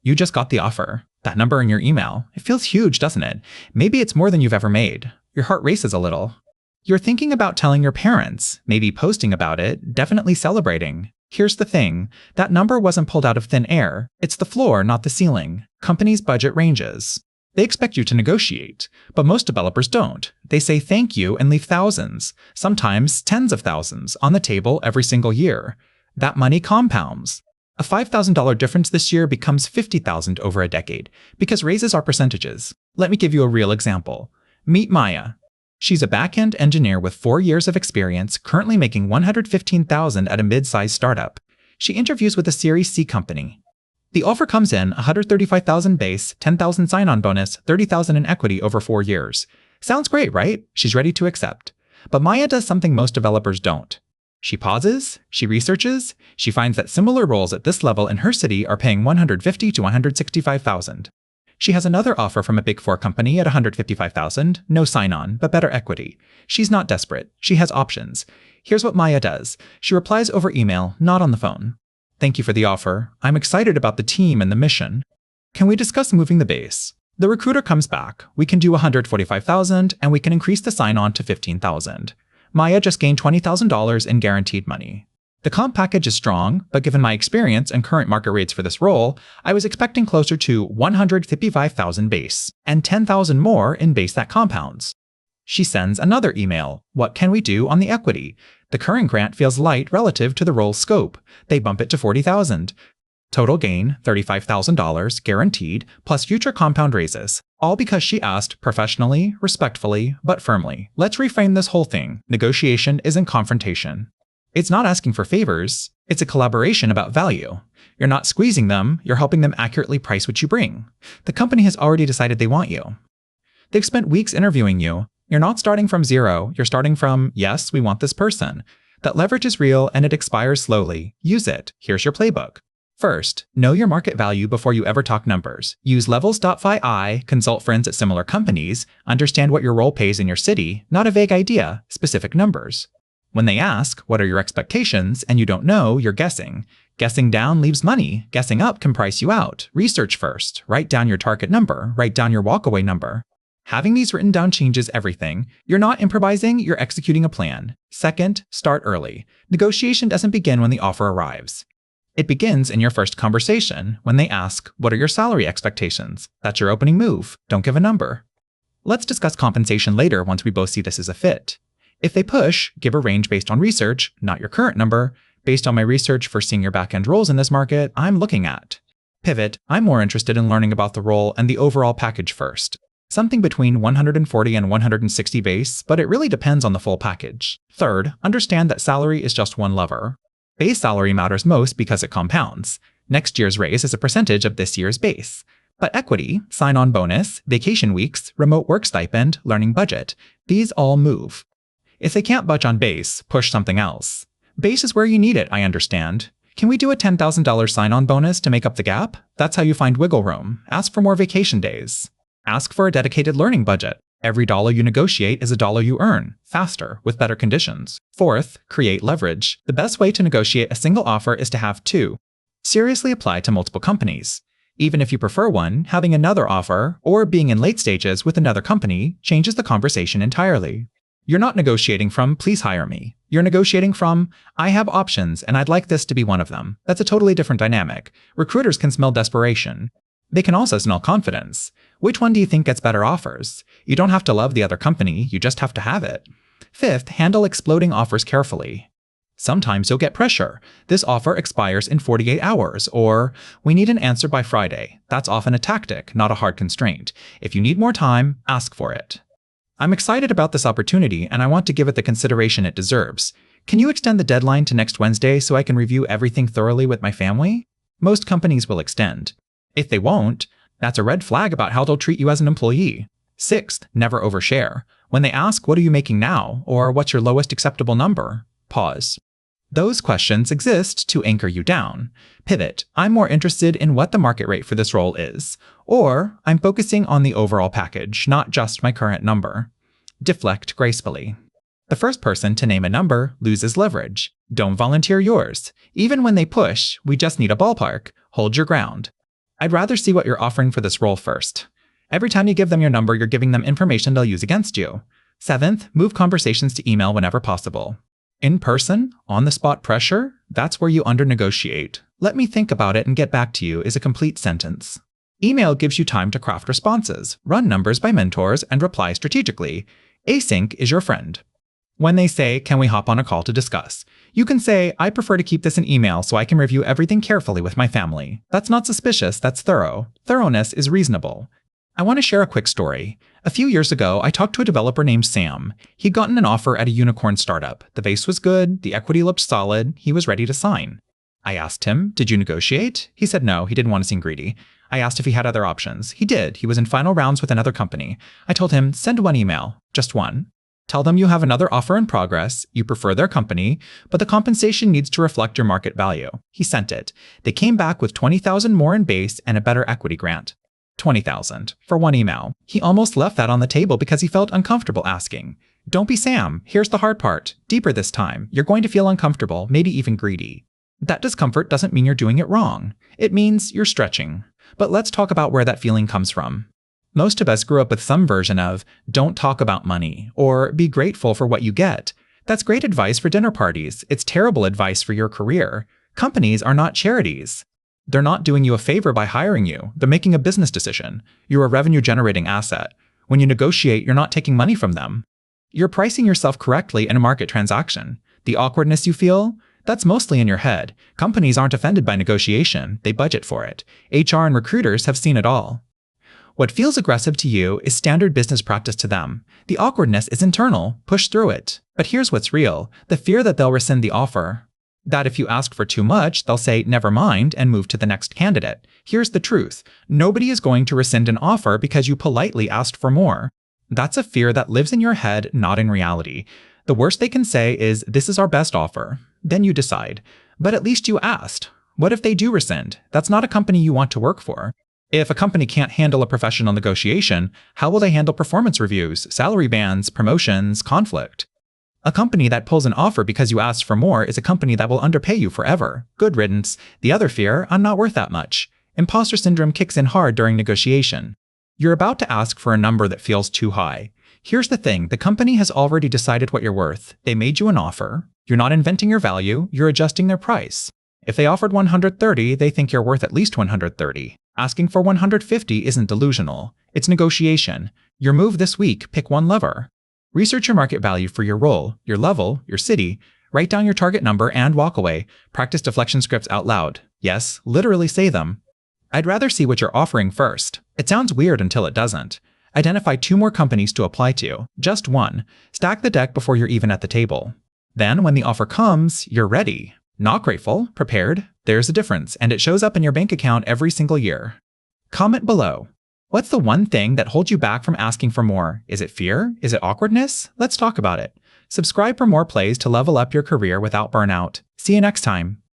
You just got the offer. That number in your email. It feels huge, doesn't it? Maybe it's more than you've ever made. Your heart races a little. You're thinking about telling your parents, maybe posting about it, definitely celebrating. Here's the thing. That number wasn't pulled out of thin air. It's the floor, not the ceiling. Companies' budget ranges. They expect you to negotiate, but most developers don't. They say thank you and leave thousands, sometimes tens of thousands, on the table every single year. That money compounds. A $5,000 difference this year becomes $50,000 over a decade, because raises are percentages. Let me give you a real example. Meet Maya. She's a back-end engineer with 4 years of experience, currently making $115,000 at a mid-sized startup. She interviews with a Series C company. The offer comes in $135,000 base, $10,000 sign-on bonus, $30,000 in equity over 4 years. Sounds great, right? She's ready to accept. But Maya does something most developers don't. She pauses, she researches, she finds that similar roles at this level in her city are paying $150,000 to $165,000. She has another offer from a Big 4 company at $155,000, no sign-on, but better equity. She's not desperate. She has options. Here's what Maya does. She replies over email, not on the phone. Thank you for the offer. I'm excited about the team and the mission. Can we discuss moving the base? The recruiter comes back. We can do $145,000, and we can increase the sign-on to $15,000. Maya just gained $20,000 in guaranteed money. The comp package is strong, but given my experience and current market rates for this role, I was expecting closer to $155,000 base, and $10,000 more in base that compounds. She sends another email. What can we do on the equity? The current grant feels light relative to the role's scope. They bump it to $40,000. Total gain, $35,000 guaranteed, plus future compound raises. All because she asked professionally, respectfully, but firmly. Let's reframe this whole thing. Negotiation isn't confrontation. It's not asking for favors. It's a collaboration about value. You're not squeezing them, you're helping them accurately price what you bring. The company has already decided they want you. They've spent weeks interviewing you. You're not starting from zero, you're starting from, yes, we want this person. That leverage is real and it expires slowly. Use it. Here's your playbook. First, know your market value before you ever talk numbers. Use levels.fi, consult friends at similar companies, understand what your role pays in your city, not a vague idea, specific numbers. When they ask, what are your expectations, and you don't know, you're guessing. Guessing down leaves money. Guessing up can price you out. Research first. Write down your target number. Write down your walkaway number. Having these written down changes everything. You're not improvising, you're executing a plan. Second, start early. Negotiation doesn't begin when the offer arrives. It begins in your first conversation, when they ask, what are your salary expectations? That's your opening move. Don't give a number. Let's discuss compensation later once we both see this as a fit. If they push, give a range based on research, not your current number. Based on my research for senior back-end roles in this market, I'm looking at. Pivot, I'm more interested in learning about the role and the overall package first. Something between 140 and 160 base, but it really depends on the full package. Third, understand that salary is just one lever. Base salary matters most because it compounds. Next year's raise is a percentage of this year's base. But equity, sign-on bonus, vacation weeks, remote work stipend, learning budget, these all move. If they can't budge on base, push something else. Base is where you need it, I understand. Can we do a $10,000 sign-on bonus to make up the gap? That's how you find wiggle room. Ask for more vacation days. Ask for a dedicated learning budget. Every dollar you negotiate is a dollar you earn, faster, with better conditions. Fourth, create leverage. The best way to negotiate a single offer is to have two. Seriously apply to multiple companies. Even if you prefer one, having another offer, or being in late stages with another company, changes the conversation entirely. You're not negotiating from, please hire me. You're negotiating from, I have options and I'd like this to be one of them. That's a totally different dynamic. Recruiters can smell desperation. They can also smell confidence. Which one do you think gets better offers? You don't have to love the other company, you just have to have it. Fifth, handle exploding offers carefully. Sometimes you'll get pressure. This offer expires in 48 hours, or we need an answer by Friday. That's often a tactic, not a hard constraint. If you need more time, ask for it. I'm excited about this opportunity and I want to give it the consideration it deserves. Can you extend the deadline to next Wednesday so I can review everything thoroughly with my family? Most companies will extend. If they won't, that's a red flag about how they'll treat you as an employee. Sixth, never overshare. When they ask, what are you making now? Or what's your lowest acceptable number? Pause. Those questions exist to anchor you down. Pivot. I'm more interested in what the market rate for this role is. Or I'm focusing on the overall package, not just my current number. Deflect gracefully. The first person to name a number loses leverage. Don't volunteer yours. Even when they push, we just need a ballpark. Hold your ground. I'd rather see what you're offering for this role first. Every time you give them your number, you're giving them information they'll use against you. 7th, move conversations to email whenever possible. In person, on-the-spot pressure, that's where you under-negotiate. Let me think about it and get back to you is a complete sentence. Email gives you time to craft responses, run numbers by mentors, and reply strategically. Async is your friend. When they say, can we hop on a call to discuss? You can say, I prefer to keep this in email so I can review everything carefully with my family. That's not suspicious, that's thorough. Thoroughness is reasonable. I want to share a quick story. A few years ago, I talked to a developer named Sam. He'd gotten an offer at a unicorn startup. The base was good, the equity looked solid, he was ready to sign. I asked him, did you negotiate? He said no, he didn't want to seem greedy. I asked if he had other options. He did. He was in final rounds with another company. I told him, send one email, just one. Tell them you have another offer in progress, you prefer their company, but the compensation needs to reflect your market value. He sent it. They came back with $20,000 more in base and a better equity grant. $20,000 for one email. He almost left that on the table because he felt uncomfortable asking. Don't be Sam. Here's the hard part. Deeper this time. You're going to feel uncomfortable, maybe even greedy. That discomfort doesn't mean you're doing it wrong. It means you're stretching. But let's talk about where that feeling comes from. Most of us grew up with some version of, don't talk about money, or be grateful for what you get. That's great advice for dinner parties. It's terrible advice for your career. Companies are not charities. They're not doing you a favor by hiring you. They're making a business decision. You're a revenue-generating asset. When you negotiate, you're not taking money from them. You're pricing yourself correctly in a market transaction. The awkwardness you feel? That's mostly in your head. Companies aren't offended by negotiation. They budget for it. HR and recruiters have seen it all. What feels aggressive to you is standard business practice to them. The awkwardness is internal. Push through it. But here's what's real. The fear that they'll rescind the offer. That if you ask for too much, they'll say, never mind, and move to the next candidate. Here's the truth. Nobody is going to rescind an offer because you politely asked for more. That's a fear that lives in your head, not in reality. The worst they can say is, this is our best offer. Then you decide. But at least you asked. What if they do rescind? That's not a company you want to work for. If a company can't handle a professional negotiation, how will they handle performance reviews, salary bands, promotions, conflict? A company that pulls an offer because you asked for more is a company that will underpay you forever. Good riddance. The other fear, I'm not worth that much. Imposter syndrome kicks in hard during negotiation. You're about to ask for a number that feels too high. Here's the thing, the company has already decided what you're worth. They made you an offer. You're not inventing your value, you're adjusting their price. If they offered $130, they think you're worth at least $130. Asking for $150 isn't delusional. It's negotiation. Your move this week, pick one lever. Research your market value for your role, your level, your city. Write down your target number and walk away. Practice deflection scripts out loud. Yes, literally say them. I'd rather see what you're offering first. It sounds weird until it doesn't. Identify 2 more companies to apply to. Just one. Stack the deck before you're even at the table. Then, when the offer comes, you're ready. Not grateful, prepared. There's a difference, and it shows up in your bank account every single year. Comment below. What's the one thing that holds you back from asking for more? Is it fear? Is it awkwardness? Let's talk about it. Subscribe for more plays to level up your career without burnout. See you next time.